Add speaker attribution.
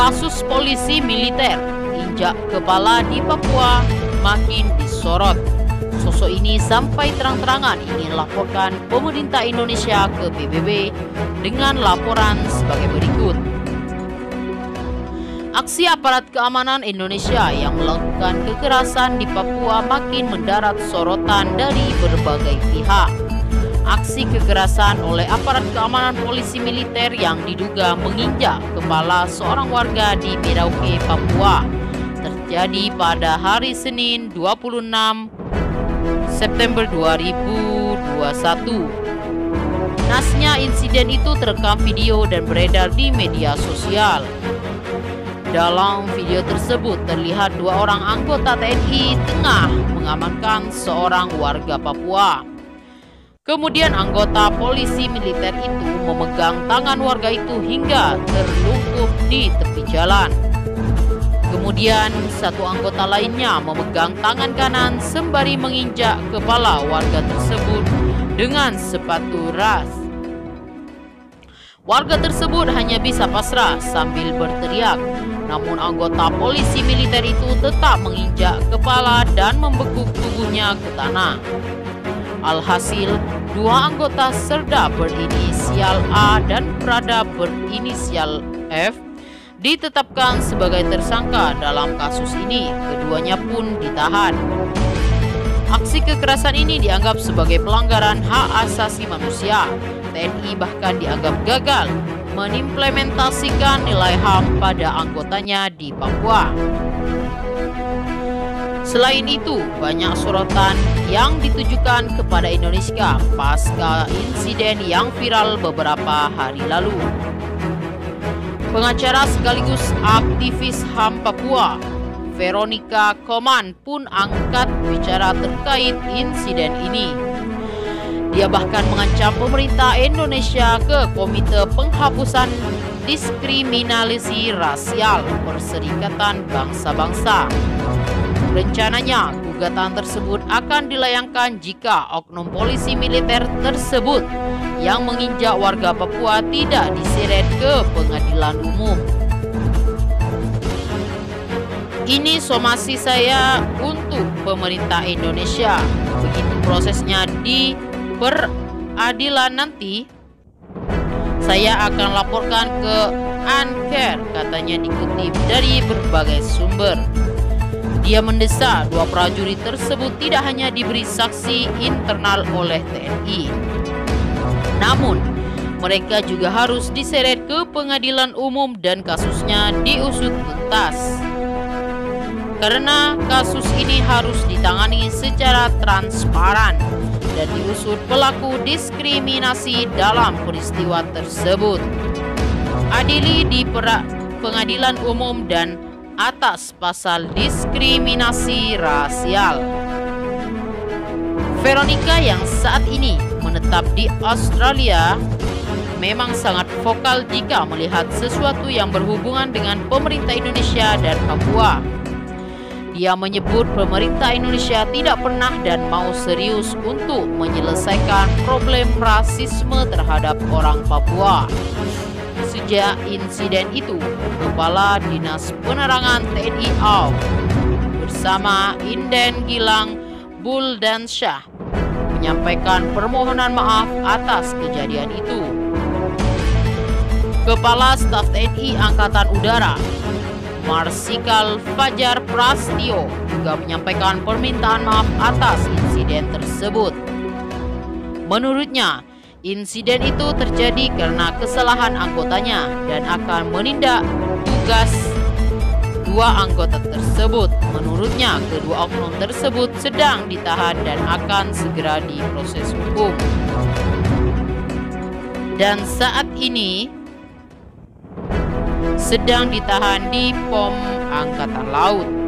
Speaker 1: Kasus polisi militer injak kepala di Papua makin disorot. Sosok ini sampai terang-terangan ingin laporkan pemerintah Indonesia ke PBB dengan laporan sebagai berikut. Aksi aparat keamanan Indonesia yang melakukan kekerasan di Papua makin mendarat sorotan dari berbagai pihak. Aksi kekerasan oleh aparat keamanan polisi militer yang diduga menginjak kepala seorang warga di Merauke, Papua terjadi pada hari Senin 26 September 2021. Nasnya insiden itu terekam video dan beredar di media sosial. Dalam video tersebut terlihat dua orang anggota TNI tengah mengamankan seorang warga Papua. Kemudian anggota polisi militer itu memegang tangan warga itu hingga terlungkup di tepi jalan. Kemudian satu anggota lainnya memegang tangan kanan sembari menginjak kepala warga tersebut dengan sepatu ras. Warga tersebut hanya bisa pasrah sambil berteriak, namun anggota polisi militer itu tetap menginjak kepala dan membekuk tubuhnya ke tanah. Alhasil, dua anggota Serda berinisial A dan Prada berinisial F ditetapkan sebagai tersangka dalam kasus ini. Keduanya pun ditahan. Aksi kekerasan ini dianggap sebagai pelanggaran hak asasi manusia. TNI bahkan dianggap gagal mengimplementasikan nilai HAM pada anggotanya di Papua. Selain itu, banyak sorotan yang ditujukan kepada Indonesia pasca insiden yang viral beberapa hari lalu. Pengacara sekaligus aktivis HAM Papua, Veronica Koman pun angkat bicara terkait insiden ini. Dia bahkan mengancam pemerintah Indonesia ke Komite Penghapusan Diskriminasi Rasial Perserikatan Bangsa-Bangsa. Rencananya, gugatan tersebut akan dilayangkan jika oknum polisi militer tersebut yang menginjak warga Papua tidak diseret ke pengadilan umum. Ini somasi saya untuk pemerintah Indonesia. Begitu prosesnya di peradilan nanti, saya akan laporkan ke Anker, katanya dikutip dari berbagai sumber. Dia mendesak dua prajurit tersebut tidak hanya diberi saksi internal oleh TNI, namun mereka juga harus diseret ke pengadilan umum dan kasusnya diusut tuntas. Karena kasus ini harus ditangani secara transparan dan diusut pelaku diskriminasi dalam peristiwa tersebut. Adili di pengadilan umum dan atas pasal diskriminasi rasial. Veronica yang saat ini menetap di Australia memang sangat vokal jika melihat sesuatu yang berhubungan dengan pemerintah Indonesia dan Papua. Dia menyebut pemerintah Indonesia tidak pernah dan mau serius untuk menyelesaikan problem rasisme terhadap orang Papua. Sejak insiden itu, Kepala Dinas Penerangan TNI AU bersama Inden Gilang Buldansyah menyampaikan permohonan maaf atas kejadian itu. Kepala Staf TNI Angkatan Udara Marsikal Fajar Prastio juga menyampaikan permintaan maaf atas insiden tersebut. Menurutnya, insiden itu terjadi karena kesalahan anggotanya dan akan menindak tugas dua anggota tersebut. Menurutnya, kedua oknum tersebut sedang ditahan dan akan segera diproses hukum. Dan saat ini sedang ditahan di POM Angkatan Laut.